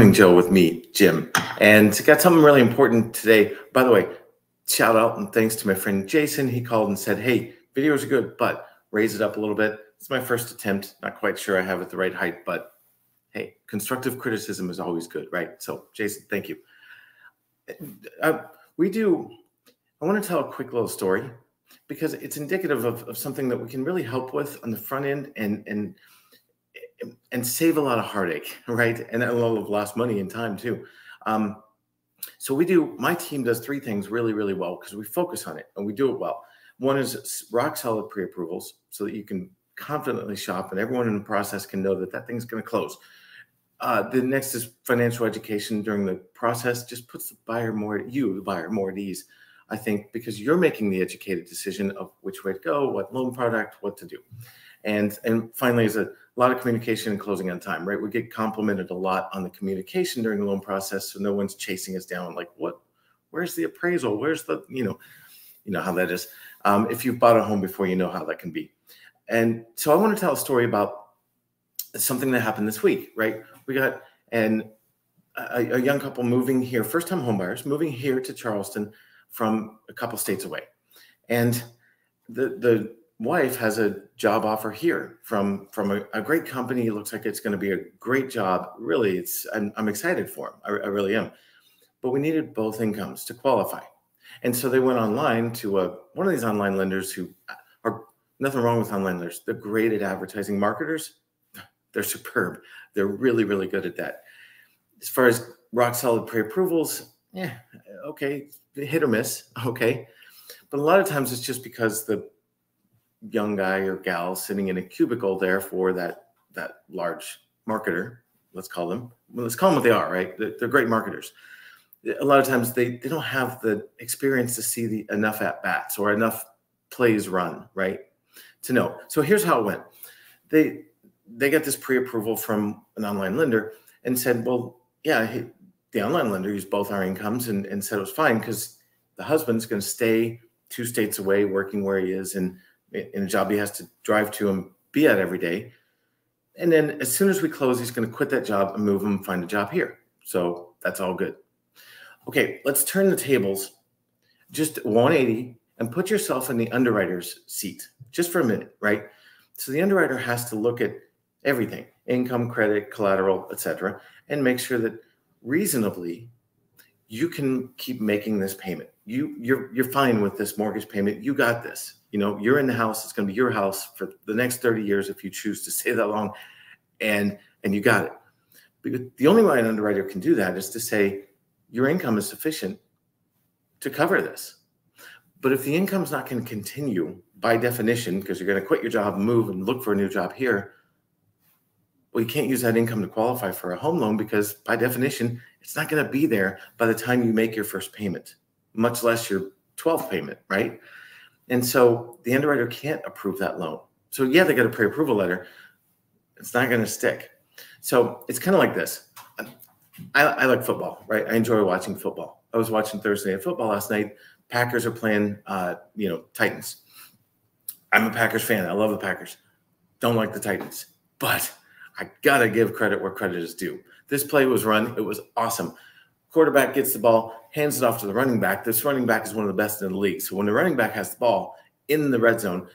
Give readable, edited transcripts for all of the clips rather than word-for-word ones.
Morning Joe with me, Jim. And got something really important today. By the way, shout out and thanks to my friend Jason. He called and said, hey, videos are good, but raise it up a little bit. It's my first attempt. Not quite sure I have it the right height, but hey, constructive criticism is always good, right? So Jason, thank you. I want to tell a quick little story because it's indicative of something that we can really help with on the front end and save a lot of heartache, right? And a lot of lost money and time too. So my team does three things really, really well because we focus on it and we do it well. One is rock solid pre-approvals so that you can confidently shop and everyone in the process can know that that thing's going to close. The next is financial education during the process. Just puts the buyer more at ease, I think, because you're making the educated decision of which way to go, what loan product, what to do. And finally is a lot of communication and closing on time, right? We get complimented a lot on the communication during the loan process, so no one's chasing us down like, where's the appraisal? Where's the, you know how that is. If you've bought a home before, you know how that can be. And so I want to tell a story about something that happened this week, right? We got a young couple moving here, first-time homebuyers moving here to Charleston from a couple states away. And the wife has a job offer here from a great company. It looks like it's going to be a great job. Really, I'm excited for them. I really am. But we needed both incomes to qualify. And so they went online to one of these online lenders who are nothing wrong with online lenders. They're great at advertising. Marketers, they're superb. They're really, really good at that. As far as rock solid pre-approvals, yeah, okay, hit or miss, okay. But a lot of times it's just because the young guy or gal sitting in a cubicle there for that large marketer, let's call them what they are, right? They're great marketers. A lot of times they don't have the experience to see enough at-bats or enough plays run, right, to know. So here's how it went. They got this pre-approval from an online lender and said, well, yeah, the online lender used both our incomes and said it was fine because the husband's going to stay 2 states away working where he is and in a job he has to drive to and be at every day. And then as soon as we close, he's going to quit that job and move him and find a job here. So that's all good. Okay, let's turn the tables just 180 and put yourself in the underwriter's seat just for a minute, right? So the underwriter has to look at everything, income, credit, collateral, etc., and make sure that reasonably you can keep making this payment. You're fine with this mortgage payment. You got this. You know, you're in the house. It's going to be your house for the next 30 years if you choose to stay that long, and you got it. Because the only way an underwriter can do that is to say your income is sufficient to cover this. But if the income's not going to continue by definition, because you're going to quit your job, move, and look for a new job here, well, you can't use that income to qualify for a home loan because by definition, it's not going to be there by the time you make your first payment, much less your 12th payment, right? And so the underwriter can't approve that loan. So yeah, they got a pre-approval letter. It's not going to stick. So it's kind of like this. I like football, right? I enjoy watching football. I was watching Thursday Night Football last night. Packers are playing, Titans. I'm a Packers fan. I love the Packers. Don't like the Titans, but I gotta give credit where credit is due. This play was run. It was awesome. Quarterback gets the ball, hands it off to the running back. This running back is one of the best in the league. So when the running back has the ball in the red zone,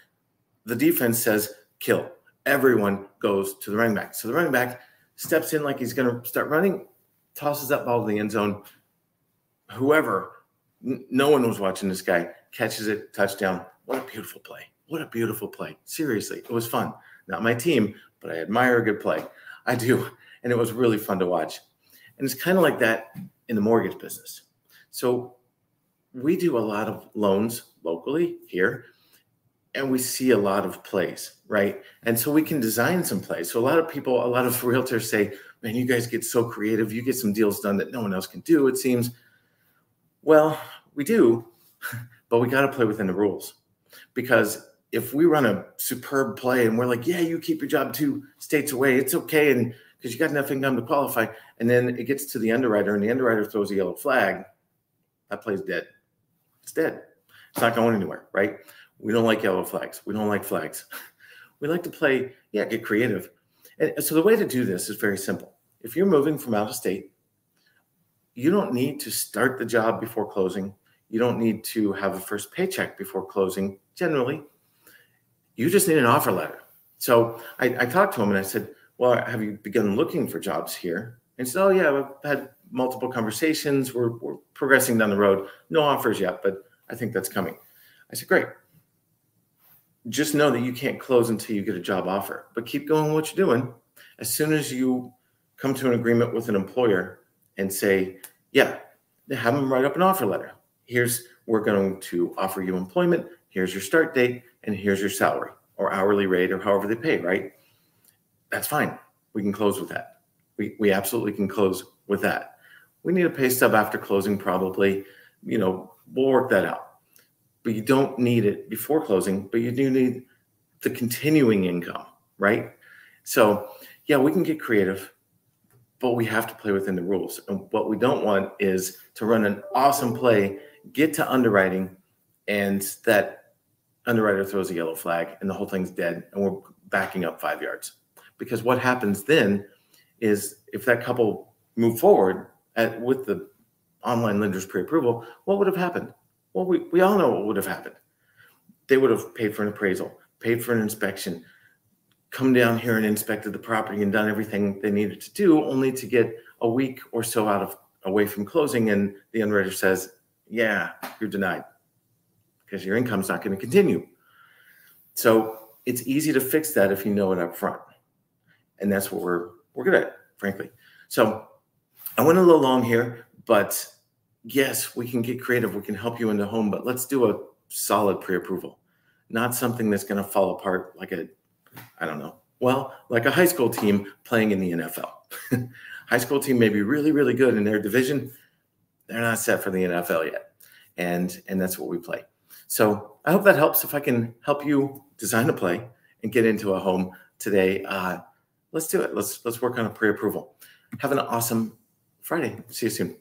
the defense says, kill. Everyone goes to the running back. So the running back steps in like he's going to start running, tosses that ball to the end zone. No one was watching this guy, catches it, touchdown. What a beautiful play. What a beautiful play. Seriously, it was fun. Not my team, but I admire a good play. I do. And it was really fun to watch. And it's kind of like that in the mortgage business. So we do a lot of loans locally here, and we see a lot of plays, right? And so we can design some plays. So a lot of realtors say, man, you guys get so creative. You get some deals done that no one else can do, it seems. Well, we do, but we got to play within the rules. Because if we run a superb play and we're like, yeah, you keep your job 2 states away, it's okay, and because you got enough income to qualify, and then it gets to the underwriter and the underwriter throws a yellow flag, that play's dead. It's dead. It's not going anywhere, right? We don't like yellow flags. We don't like flags. We like to play, get creative. And so the way to do this is very simple. If you're moving from out of state you don't need to start the job before closing. You don't need to have a first paycheck before closing. Generally, you just need an offer letter. So I talked to him and I said, well, have you begun looking for jobs here? And he said, oh yeah, I've had multiple conversations. We're progressing down the road. No offers yet, but I think that's coming. I said, great. Just know that you can't close until you get a job offer, but keep going what you're doing. As soon as you come to an agreement with an employer and say, yeah, have them write up an offer letter. We're going to offer you employment. Here's your start date and here's your salary or hourly rate or however they pay, right? That's fine. We can close with that. We absolutely can close with that. We need a pay stub after closing probably, we'll work that out. But you don't need it before closing, but you do need the continuing income, right? So yeah, we can get creative, but we have to play within the rules. And what we don't want is to run an awesome play, get to underwriting, and that underwriter throws a yellow flag and the whole thing's dead and we're backing up 5 yards. Because what happens then is if that couple move forward with the online lender's pre-approval, what would have happened? Well, we all know what would have happened. They would have paid for an appraisal, paid for an inspection, come down here and inspected the property and done everything they needed to do, only to get a week or so away from closing. And the underwriter says, yeah, you're denied because your income's not going to continue. So it's easy to fix that if you know it up front. And that's what we're good at, frankly. So I went a little long here, but yes, we can get creative. We can help you in the home, but let's do a solid pre-approval, not something that's going to fall apart like like a high school team playing in the NFL. High school team may be really, really good in their division. They're not set for the NFL yet. And that's what we play. So I hope that helps. If I can help you design a play and get into a home today, let's do it. Let's work on a pre-approval. Have an awesome Friday. See you soon.